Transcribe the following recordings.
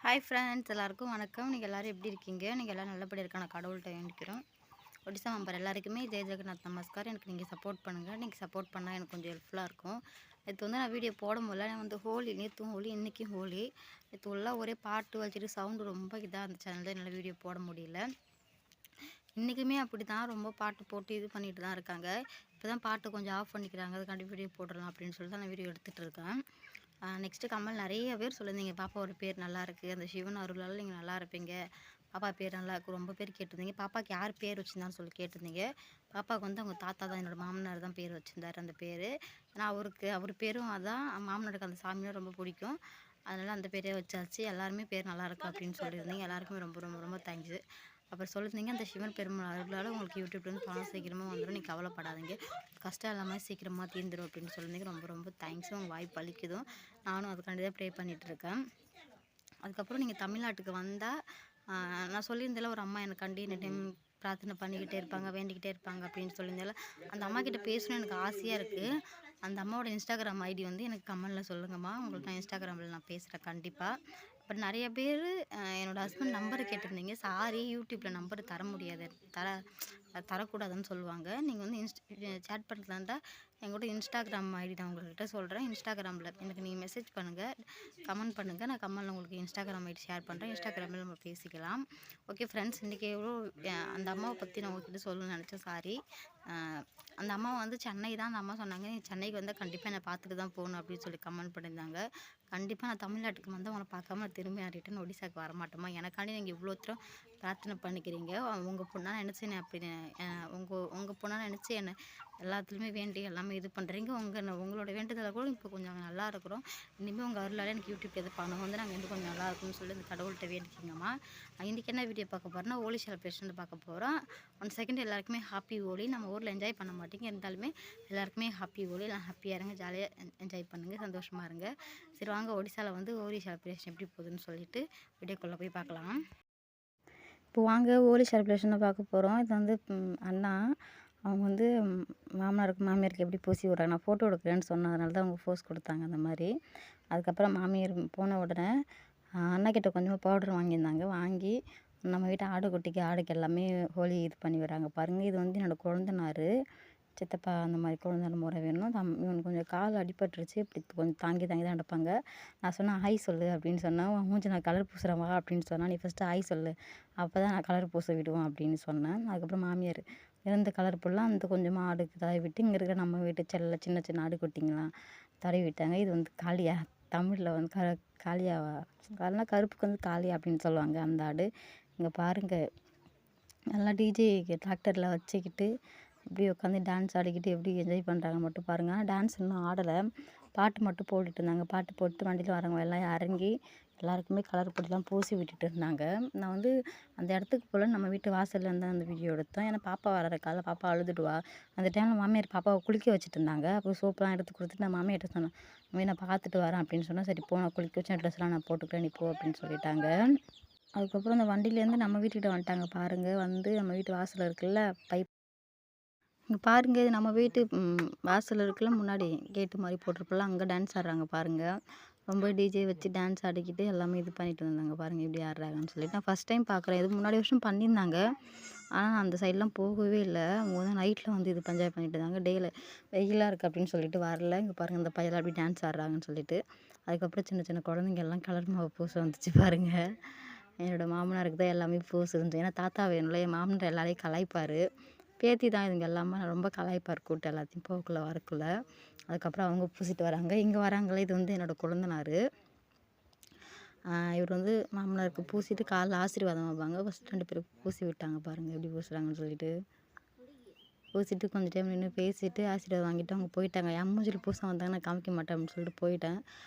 Hi friends, எல்லாருக்கும் வணக்கம். நீங்கள் எல்லோரும் எப்படி இருக்கீங்க? நீங்கள் எல்லோரும் நல்லபடியாக இருக்கான கடவுள்கிட்ட வேண்டிக்கிறோம். ஒடிசா மெம்பர் எல்லாருக்குமே ஜெய் ஜெகநாத் நமஸ்கார். எனக்கு நீங்கள் சப்போர்ட் பண்ணுங்கள். நீங்கள் சப்போர்ட் பண்ணால் எனக்கு கொஞ்சம் ஹெல்ப்ஃபுல்லாக இருக்கும். நேற்று நான் வீடியோ போட முடியல. நான் ஹோலி, நேற்றும் ஹோலி, இன்றைக்கும் ஹோலி. நேற்று எல்லாம் ஒரே பாட்டு வச்சுட்டு சவுண்டு ரொம்ப இதாக இருந்துச்சு. அதனால தான் என்னால் வீடியோ போட முடியல. இன்றைக்குமே அப்படி தான் ரொம்ப பாட்டு போட்டு இது பண்ணிட்டு தான் இருக்காங்க. இப்போ தான் பாட்டு கொஞ்சம் ஆஃப் பண்ணிக்கிறாங்க. அதுக்காண்டி வீடியோ போடலாம் அப்படின்னு சொல்லிட்டு நான் வீடியோ எடுத்துகிட்டு இருக்கேன். நெக்ஸ்ட்டு கமல் நிறைய பேர் சொல்லியிருந்தீங்க, பாப்பாவோட பேர் நல்லாயிருக்கு, அந்த சிவன் அருளால் நீங்கள் நல்லா இருப்பீங்க, பாப்பா பேர் நல்லாயிருக்கு, ரொம்ப பேர் கேட்டிருந்தீங்க. பாப்பாவுக்கு யார் பேர் வச்சுருந்தான்னு சொல்லி கேட்டிருந்தீங்க. பாப்பாவுக்கு அவங்க தாத்தா தான், என்னோடய மாமனார் தான் பேர் வச்சுருந்தார். அந்த பேர் ஏன்னா அவர் பேரும் அதான், மாமனாருக்கு அந்த சாமியும் ரொம்ப பிடிக்கும். அதனால் அந்த பேரே வச்சாச்சு. எல்லாருமே பேர் நல்லாயிருக்கு அப்படின்னு சொல்லியிருந்தீங்க. எல்லாருக்குமே ரொம்ப ரொம்ப ரொம்ப தேங்க்ஸு. அப்புறம் சொல்லியிருந்தீங்க, அந்த சிவன் பெருமாள் அருளால் உங்களுக்கு யூடியூப்லேருந்து பணம் சீக்கிரமாக வந்துடும், நீங்கள் கவலைப்படாதீங்க, கஷ்டம் எல்லாமே சீக்கிரமாக தீர்ந்துடும் அப்படின்னு சொல்லியிருந்தீங்க. ரொம்ப ரொம்ப தேங்க்ஸு. உங்கள் வாய்ப்பு அளிக்குதும், நானும் அதுக்காண்டி தான் ப்ரே பண்ணிகிட்ருக்கேன். அதுக்கப்புறம் நீங்கள் தமிழ்நாட்டுக்கு வந்தால் நான் சொல்லியிருந்தேன், ஒரு அம்மா எனக்காண்டி என்ன டைம் பிரார்த்தனை பண்ணிக்கிட்டே இருப்பாங்க, வேண்டிக்கிட்டே இருப்பாங்க அப்படின்னு சொல்லியிருந்தால, அந்த அம்மா கிட்ட பேசணும்னு எனக்கு ஆசையாக இருக்குது. அந்த அம்மாவோட இன்ஸ்டாகிராம் ஐடி எனக்கு கமெண்டில் சொல்லுங்கம்மா, உங்களுக்கு நான் இன்ஸ்டாகிராமில் நான் பேசுகிறேன் கண்டிப்பாக. பட் நிறைய பேர் என்னோடய ஹஸ்பண்ட் நம்பர் கேட்டிருந்தீங்க. சாரி, யூடியூப்பில் நம்பர் தர முடியாது, தரக்கூடாதுன்னு சொல்லுவாங்க. நீங்கள் சேட் பண்ணுறதா இருந்தால் எங்கூட இன்ஸ்டாகிராம் ஐடி நான் உங்கள்கிட்ட சொல்கிறேன். இன்ஸ்டாகிராமில் எனக்கு நீங்கள் மெசேஜ் பண்ணுங்கள், கமெண்ட் பண்ணுங்கள். நான் கமெண்டில் உங்களுக்கு இன்ஸ்டாகிராம் ஐடி ஷேர் பண்ணுறேன். இன்ஸ்டாகிராமில் நம்ம பேசிக்கலாம். ஓகே ஃப்ரெண்ட்ஸ், இன்றைக்கி எவ்வளோ அந்த அம்மாவை பற்றி நான் உங்கள்கிட்ட சொல்லணும்னு நினச்சேன். சாரி. அந்த அம்மா சென்னை தான். அந்த அம்மா சொன்னாங்க, நீ சென்னைக்கு வந்தால் கண்டிப்பாக என்னை பார்த்துட்டு தான் போகணும் அப்படின்னு சொல்லி கமெண்ட் பண்ணியிருந்தாங்க. கண்டிப்பாக நான் தமிழ்நாட்டுக்கு வந்து அவங்கள பார்க்காம நான் திரும்பி நான் ரிட்டன் ஒடிசாவுக்கு வரமாட்டோமா. எனக்காண்டி நீங்கள் இவ்வளோ தூரம் பிரார்த்தனை பண்ணிக்கிறீங்க. உங்கள் பொண்ணாக நினச்சி என்னை அப்படி உங்கள் பொண்ணாக நினச்சி என்னை எல்லாத்துலேயுமே வேண்டி எல்லாமே இது பண்ணுறீங்க. உங்களோட வேண்டுதலை கூட இப்போ கொஞ்சம் நல்லா இருக்கிறோம். இனிமேல் உங்கள் அருளால் எனக்கு யூடியூப் எது பணம் நாங்கள் இன்னும் கொஞ்சம் நல்லா இருக்கும்னு சொல்லி இந்த கடவுள்கிட்ட வேண்டிக்கிங்கம்மா. இன்றைக்கி என்ன வீடியோ பார்க்க போகிறோன்னா, ஹோலி செலிப்ரேஷன் பார்க்க போகிறோம். 1 செகண்ட் எல்லாருக்குமே ஹாப்பி ஹோலி. நம்ம ஊரில் என்ஜாய் பண்ண மாட்டேங்க, இருந்தாலுமே எல்லாருக்குமே ஹாப்பி ஹோலி. எல்லாம் ஹாப்பியாக இருங்க, ஜாலியாக என்ஜாய் பண்ணுங்கள், சந்தோஷமாக இருங்க. சரி வாங்க, ஒடிசாவில் ஹோலி செலிப்ரேஷன் எப்படி போகுதுன்னு சொல்லிட்டு வீடியோக்குள்ளே போய் பார்க்கலாம். இப்போ வாங்க, ஹோலி செலிப்ரேஷனை பார்க்க போகிறோம். இது அண்ணா அவங்க மாமனாருக்கு மாமியாருக்கு எப்படி பூசி விட்றாங்க. நான் ஃபோட்டோ எடுக்கிறேன்னு சொன்னேன், அதனால தான் அவங்க போஸ் கொடுத்தாங்க அந்த மாதிரி. அதுக்கப்புறம் மாமியார் போன உடனே அண்ணாக்கிட்ட கொஞ்சமாக பவுடர் வாங்கியிருந்தாங்க. வாங்கி நம்ம வீட்டு ஆடுக்கு எல்லாமே ஹோலி இது பண்ணி வராங்க பாருங்கள். இது என்னோடய கொழுந்தனார், சித்தப்பா அந்த மாதிரி கொழுந்தனார் முறை வேணும். இவனுக்கு கொஞ்சம் கால் அடிபட்டுருச்சு, இப்படி கொஞ்சம் தாங்கி தாங்கி தான் நடப்பாங்க. நான் சொன்னேன், ஹாய் சொல்லு அப்படின்னு சொன்னேன். மூஞ்சி நான் கலர் பூசுகிறேன் அப்படின்னு சொன்னால், நீ ஃபஸ்ட்டு ஹாய் சொல்லு, அப்போ தான் நான் கலர் பூச விடுவோம் அப்படின்னு சொன்னேன். அதுக்கப்புறம் மாமியார் இருந்த கலர் ஃபுல்லாக அந்த கொஞ்சமாக ஆடுக்கு தடவி விட்டு, இங்கே இருக்கிற நம்ம வீட்டு சின்ன சின்ன ஆடு குட்டிங்களாம் தடவி விட்டாங்க. இது காளியா, தமிழில் காளியாவா, அதெல்லாம் கருப்புக்கு காளியா அப்படின்னு சொல்லுவாங்க அந்த ஆடு. இங்கே பாருங்கள், நல்லா டிஜே டிராக்டரில் வச்சுக்கிட்டு இப்படி உட்காந்து டான்ஸ் ஆடிக்கிட்டு எப்படி என்ஜாய் பண்ணுறாங்க மட்டும் பாருங்கள். ஆனால் டான்ஸ் இன்னும் ஆடலை, பாட்டு மட்டும் போட்டுட்டு இருந்தாங்க. பாட்டு போட்டு வண்டியில் வரவங்க எல்லாம் இறங்கி எல்லாருக்குமே கலர் பொடிலாம் பூசி விட்டுட்டு இருந்தாங்க. நான் அந்த இடத்துக்கு போல் நம்ம வீட்டு வாசலில் இருந்து அந்த வீடியோ எடுத்தோம். ஏன்னா பாப்பா வர காலை பாப்பா அழுதுடுவா. அந்த டைமில் மாமியார் பாப்பாவை குளிக்க வச்சுட்டு இருந்தாங்க. அப்புறம் சோப்பெலாம் எடுத்து கொடுத்துட்டு நான் மாமியார்ட்ட சொன்னேன், நான் பார்த்துட்டு வரேன் அப்படின்னு சொன்னால், சரி போ, நான் குளிக்க வச்சேன், ட்ரெஸ்லாம் நான் போட்டுக்கிறேன், நீ போ அப்படின்னு சொல்லிட்டாங்க. அதுக்கப்புறம் அந்த வண்டியிலேருந்து நம்ம வீட்டுக்கிட்ட வந்துட்டாங்க பாருங்கள். நம்ம வீட்டு வாசலில் இருக்குல்ல பைப், இங்கே பாருங்கள், இது நம்ம வீட்டு வாசல் இருக்குல்ல, முன்னாடி கேட்டு மாதிரி போட்டிருப்போம்ல, அங்கே டான்ஸ் ஆடுறாங்க பாருங்கள். ரொம்ப டிஜே வச்சு டான்ஸ் ஆடிக்கிட்டு எல்லாமே இது பண்ணிட்டு இருந்தாங்க பாருங்கள், எப்படி ஆடுறாங்கன்னு சொல்லிட்டு. நான் ஃபஸ்ட் டைம் பார்க்குறேன். இது முன்னாடி வருஷம் பண்ணியிருந்தாங்க, ஆனால் நான் அந்த சைட்லாம் போகவே இல்லை. அவங்க நைட்டில் இது என்ஜாய் பண்ணிட்டு இருந்தாங்க. டேயில் வெயிலாக இருக்குது அப்படின்னு சொல்லிட்டு வரல. இங்கே பாருங்கள், இந்த பையெல்லாம் எப்படி டான்ஸ் ஆடுறாங்கன்னு சொல்லிட்டு. அதுக்கப்புறம் சின்ன சின்ன குழந்தைங்க எல்லாம் கலர் மாவு பூச வந்துச்சு பாருங்கள். என்னோடய மாமனாருக்கு தான் எல்லாமே பூசு இருந்துச்சு. ஏன்னா தாத்தா வேணும்ல, என் மாமனார் எல்லாரையும் கலாய்ப்பார். பேத்தி தான் இதுங்க எல்லாமே ரொம்ப கலாய்ப்பார் கூட்டம் எல்லாத்தையும் போக்குள்ளே வரக்குள்ள. அதுக்கப்புறம் அவங்க பூசிட்டு வராங்க. இங்கே வராங்களே, இது என்னோடய கொழுந்தனார். இவர் மாமனாருக்கு பூசிட்டு காலைல ஆசீர்வாதம் வைப்பாங்க. ஃபஸ்ட் 2 பேருக்கு பூசி விட்டாங்க பாருங்கள், எப்படி பூசுகிறாங்கன்னு சொல்லிட்டு. பூசிட்டு கொஞ்சம் டைம் நின்று பேசிட்டு ஆசீர்வாதம் வாங்கிட்டு அவங்க போயிட்டாங்க. என் மூஞ்சில் பூச வந்தாங்க, நான் காமிக்க மாட்டேன் அப்படின்னு சொல்லிட்டு போயிட்டேன்.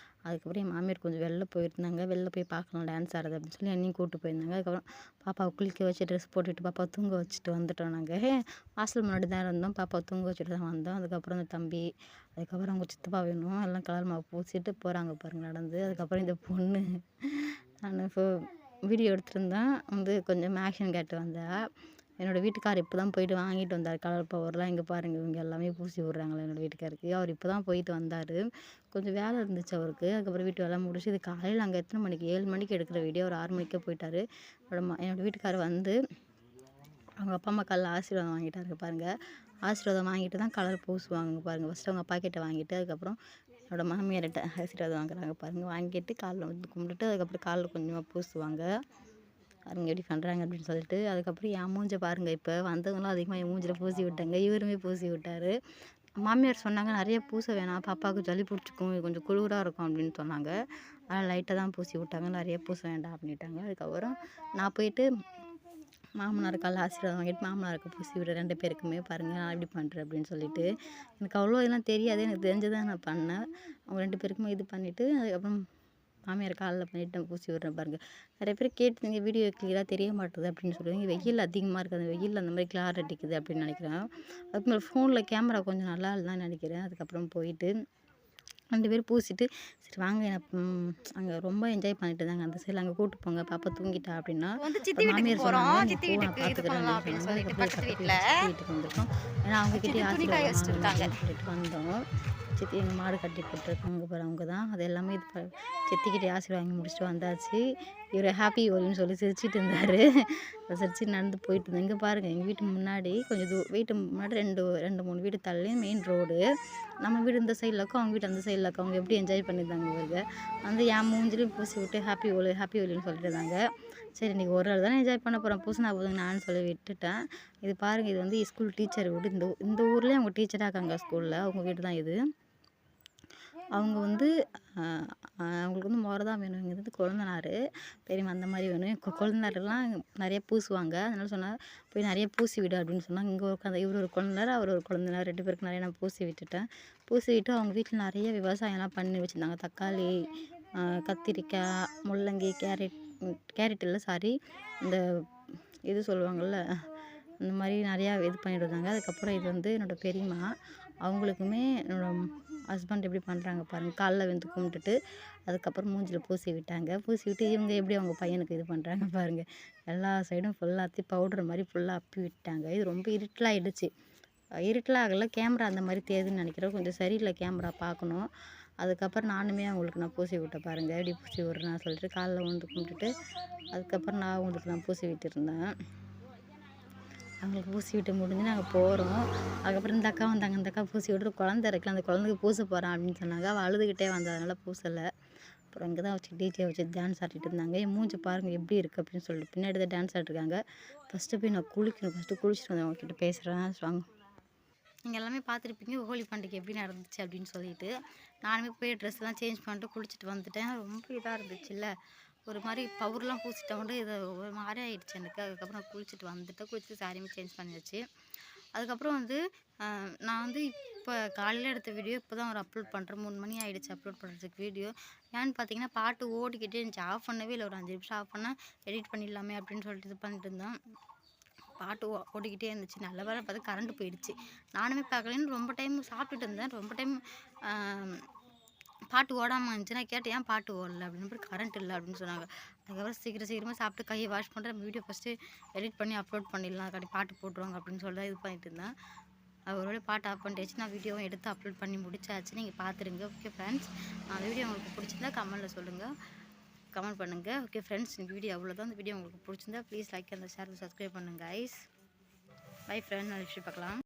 அதுக்கப்புறம் என் மாமியார் கொஞ்சம் வெளில போயிருந்தாங்க. வெளில போய் பார்க்கலாம் டான்ஸ் ஆடுறது அப்படின்னு சொல்லி என்னையும் கூப்பிட்டு போயிருந்தாங்க. அதுக்கப்புறம் பாப்பாவை குளிக்க வச்சு ட்ரெஸ் போட்டுவிட்டு பாப்பாவை தூங்க வச்சுட்டு வந்துட்டோம் நாங்கள். வாசல் முன்னாடி தான் இருந்தோம், பாப்பாவை தூங்க வச்சுட்டு தான் வந்தோம். அதுக்கப்புறம் அந்த தம்பி, அதுக்கப்புறம் அவங்க சித்தப்பா வேணும் எல்லாம் கலர் மாவு பூசிட்டு போகிறாங்க பாருங்கள் நடந்து. அதுக்கப்புறம் இந்த பொண்ணு, நான் இப்போ வீடியோ எடுத்துருந்தேன், கொஞ்சம் ஆக்ஷன் கேட்டு வந்தா. என்னோடய வீட்டுக்கார் இப்போ தான் போயிட்டு வாங்கிட்டு வந்தார் கலர் பவர்லாம். இங்கே பாருங்கள் இவங்க எல்லாமே பூசி விட்றாங்களே என்னோடய வீட்டுக்காருக்கு. அவர் இப்போ தான் போயிட்டு வந்தார். கொஞ்சம் வேலை இருந்துச்சு அவருக்கு. அதுக்கப்புறம் வீட்டு வேலை முடிச்சு இது காலையில் அங்கே எத்தனை மணிக்கு 7 மணிக்கு எடுக்கிற வீடியோ ஒரு 6 மணிக்கே போயிட்டார். என்னோடய வீட்டுக்கார் வந்து அவங்க அப்பா அம்மா காலைல ஆசீர்வாதம் வாங்கிட்டாருங்க பாருங்கள். ஆசீர்வாதம் வாங்கிட்டு தான் கலர் பூசுவாங்க பாருங்கள். ஃபஸ்ட்டு அவங்க அப்பா கிட்ட வாங்கிட்டு அதுக்கப்புறம் என்னோடய மாமியார்கிட்ட ஆசீர்வாதம் வாங்குறாங்க பாருங்கள். வாங்கிட்டு காலில் வந்து கும்பிட்டுட்டு அதுக்கப்புறம் காலில் கொஞ்சமாக பூசுவாங்க. அவங்க எப்படி பண்ணுறாங்க அப்படின்னு சொல்லிட்டு. அதுக்கப்புறம் என் மூஞ்ச பாருங்கள். இப்போ வந்தவங்களாம் அதிகமாக என் மூஞ்சில் பூசி விட்டாங்க. இவருமே பூசி விட்டார். மாமியார் சொன்னாங்க நிறைய பூச வேணாம், பாப்பாவுக்கு ஜலி பிடிச்சிக்கும், இது கொஞ்சம் குளிராக இருக்கும் அப்படின்னு சொன்னாங்க. அதனால் லைட்டாக தான் பூசி விட்டாங்க, நிறைய பூச வேண்டாம் அப்படின்ட்டாங்க. அதுக்கப்புறம் நான் போயிட்டு மாமனார் காலைல ஆசீர்வாதம் வாங்கிட்டு மாமனாருக்கு பூசி விட 2 பேருக்குமே பாருங்கள் நான் எப்படி பண்ணுறேன் அப்படின்னு சொல்லிட்டு. எனக்கு அவ்வளோ இதெல்லாம் தெரியாது, எனக்கு தெரிஞ்சதான் நான் பண்ணேன். அவங்க 2 பேருக்குமே இது பண்ணிவிட்டு அதுக்கப்புறம் மாமியார் காலில் பண்ணிவிட்டு பூசி விட்றேன் பாருங்கள். நிறைய பேர் கேட்டுருங்க வீடியோ கிளியராக தெரிய மாட்டுது அப்படின்னு சொல்லுவாங்க. வெயில் அதிகமாக இருக்குது, அந்த வெயில் அந்த மாதிரி கிளார் அடிக்குது அப்படின்னு நினைக்கிறேன். அதுக்கு ஃபோனில் கேமரா கொஞ்சம் நல்லா இல்லைன்னு நினைக்கிறேன். அதுக்கப்புறம் போயிட்டு 2 பேரும் பூசிட்டு சரி வாங்க அங்கே ரொம்ப என்ஜாய் பண்ணிட்டு இருந்தாங்க அந்த சைடில். அங்கே கூப்பிட்டு போங்க பாப்பா தூங்கிட்டா அப்படின்னா மாமியார் சொன்னாங்க நான் பார்த்துக்கிறேன் அப்படின்னு சொன்னாங்க. அதுக்கப்புறம் வீட்டுக்கு வந்திருக்கோம். ஏன்னா அவங்ககிட்டயே ஆசீர்வாதம் சொல்லிட்டு வந்தோம். சித்தி எங்கள் மாடு கட்டி போட்டுருக்காங்க பாரு அவங்க தான். அது எல்லாமே இது சித்திக்கிட்டே ஆசீர்வாதம் வாங்கி முடிச்சுட்டு வந்தாச்சு. இவர் ஹாப்பி ஹோலின்னு சொல்லி சிரிச்சிட்டு இருந்தார். சிரிச்சு நடந்து போயிட்டு இருந்தேன். இங்கே பாருங்கள் எங்கள் வீட்டு முன்னாடி கொஞ்சம் வீட்டு முன்னாடி 2-3 வீடு தள்ளி மெயின் ரோடு. நம்ம வீடு இந்த சைடில் இருக்கும், அவங்க வீடு அந்த சைடில் இருக்கும். அவங்க எப்படி என்ஜாய் பண்ணியிருந்தாங்க இவங்க வந்து என் மூஞ்சிலையும் பூசி விட்டு ஹாப்பி ஹோலின்னு சொல்லிட்டு இருந்தாங்க. சரி இன்றைக்கி ஒரு நாள் தானே என்ஜாய் பண்ண போகிறேன், பூசினா போதுங்க நான் சொல்லி விட்டுட்டேன். இது பாருங்கள் இது வந்து ஸ்கூல் டீச்சர் வீடு. இந்த ஊர்லேயே அவங்க டீச்சராக இருக்காங்க ஸ்கூலில். அவங்க வீடு தான் இது. அவங்க வந்து அவங்களுக்கு வந்து முறை தான் வேணும். இங்கே வந்து கொழுந்தனார் பெரியம்மா அந்த மாதிரி வேணும். கொழுந்தனாரெலாம் நிறைய பூசுவாங்க. அதனால சொன்னால் போய் நிறைய பூசி விடு அப்படின்னு சொன்னாங்க. இங்கே உட்காந்து இவர் ஒரு கொழுந்தனார் அவர் ஒரு கொழுந்தனார் 2 பேருக்கு நிறைய நான் பூசி விட்டுட்டேன். பூசி விட்டு அவங்க வீட்டில் நிறைய விவசாயம்லாம் பண்ணி வச்சுருந்தாங்க. தக்காளி, கத்திரிக்காய், முள்ளங்கி, கேரட் இல்லை சாரி இந்த இது சொல்லுவாங்கள்ல இந்த மாதிரி நிறையா இது பண்ணிட்டு இருந்தாங்க. அதுக்கப்புறம் இது வந்து என்னோடய பெரியம்மா. அவங்களுக்குமே என்னோடய ஹஸ்பண்ட் எப்படி பண்ணுறாங்க பாருங்கள். காலைல வந்து கும்பிட்டுட்டு அதுக்கப்புறம் மூஞ்சில் பூசி விட்டாங்க. பூசி விட்டு இவங்க எப்படி அவங்க பையனுக்கு இது பண்ணுறாங்க பாருங்கள். எல்லா சைடும் ஃபுல்லாக பவுடர் மாதிரி ஃபுல்லாக அப்பி விட்டாங்க. இது ரொம்ப இருட்டலாகிடுச்சு. இருட்டலாகலை, கேமரா அந்த மாதிரி தேதுன்னு நினைக்கிறேன். கொஞ்சம் சரியில்லை கேமரா பார்க்கணும். அதுக்கப்புறம் நானுமே அவங்களுக்கு நான் பூசி விட்டேன் பாருங்கள். எப்படி பூசி விட்றேன்னு சொல்லிட்டு காலைல வந்து கும்பிட்டுட்டு அதுக்கப்புறம் நான் அவங்களுக்கு நான் பூசி விட்டுருந்தேன். அவங்களுக்கு பூசி விட்டு முடிஞ்சு நாங்கள் போகிறோம். அதுக்கப்புறம் இந்த அக்கா வந்தாங்க. இந்த அக்கா பூசி விட்டு குழந்தை இருக்குல்ல அந்த குழந்தைக்கு பூச போகிறேன் அப்படின்னு சொன்னாங்க. அவள் அழுதுகிட்டே வந்ததுனால பூசலை. அப்புறம் இங்கே தான் வச்சு டிஜே வச்சு டான்ஸ் ஆடிட்டு இருந்தாங்க. என் மூஞ்சி பாருங்கள் எப்படி இருக்குது அப்படின்னு சொல்லிட்டு பின்னாடி தான் டான்ஸ் ஆடிருக்காங்க. ஃபஸ்ட்டு போய் நான் குளிக்கணும். ஃபஸ்ட்டு குளிச்சுட்டு வந்து அவங்ககிட்ட பேசுகிறேன் வாங்க. நீங்கள் எல்லாமே பார்த்துருப்பீங்க ஹோலி பண்டிகை எப்படி நடந்துச்சு அப்படின்னு சொல்லிட்டு. நானுமே போய் ட்ரெஸ்லாம் சேஞ்ச் பண்ணிட்டு குளிச்சுட்டு வந்துட்டேன். ரொம்ப இதாக இருந்துச்சுல்ல, ஒரு மாதிரி பவுர்லாம் பூசிட்டோண்டு இது ஒரு மாதிரி ஆகிடுச்சு எனக்கு. அதுக்கப்புறம் குளிச்சுட்டு வந்துட்டேன். குளிச்சுட்டு சாரியுமே சேஞ்ச் பண்ணியாச்சு. அதுக்கப்புறம் வந்து நான் வந்து இப்போ காலையில் எடுத்த வீடியோ இப்போ தான் ஒரு அப்லோட் பண்ணுறேன். 3 மணி ஆகிடுச்சு அப்லோட் பண்ணுறதுக்கு வீடியோ. ஏன்னு பார்த்தீங்கன்னா பாட்டு ஓடிக்கிட்டே இருந்துச்சு. ஆஃப் பண்ணவே இல்லை. ஒரு 5 நிமிஷம் ஆஃப் பண்ணால் எடிட் பண்ணிடலாமே அப்படின்னு சொல்லிட்டு இது பண்ணிட்டு இருந்தேன். பாட்டு ஓடிக்கிட்டே இருந்துச்சு. நல்ல வேலை பார்த்து கரண்ட் போயிடுச்சு. நானுமே பார்க்கலன்னு ரொம்ப டைம் சாப்பிட்டுட்டு இருந்தேன். ரொம்ப டைம் பாட்டு ஓடாமல் இருந்துச்சு. நான் கேட்டேன் ஏன் பாட்டு ஓடல அப்படின்னு. கரண்ட் இல்லை அப்படின்னு சொன்னாங்க. அதுக்கப்புறம் சீக்கிரமாக சாப்பிட்டு கையை வாஷ் பண்ணுறேன். வீடியோ ஃபஸ்ட்டு எடிட் பண்ணி அப்லோட் பண்ணிடலாம், கட்டி பாட்டு போட்டுருவாங்க அப்படின்னு சொல்லி தான் இது பண்ணிட்டு இருந்தேன். அவரோட பாட்டு ஆஃப் பண்ணிட்டு நான் வீடியோவும் எடுத்து அப்லோட் பண்ணி முடிச்சாச்சு. நீங்கள் பார்த்துருங்க. ஓகே ஃப்ரெண்ட்ஸ், அந்த வீடியோ உங்களுக்கு பிடிச்சிருந்தா கமெண்ட்டில் சொல்லுங்கள், கமெண்ட் பண்ணுங்கள். ஓகே ஃப்ரெண்ட்ஸ், இந்த வீடியோ அவ்வளோதான். இந்த வீடியோ உங்களுக்கு பிடிச்சிருந்தா ப்ளீஸ் லைக் அந்த ஷேர் சப்ஸ்கிரைப் பண்ணுங்கள் கைஸ். பை ஃப்ரெண்ட், நாளைக்கு பார்க்கலாம்.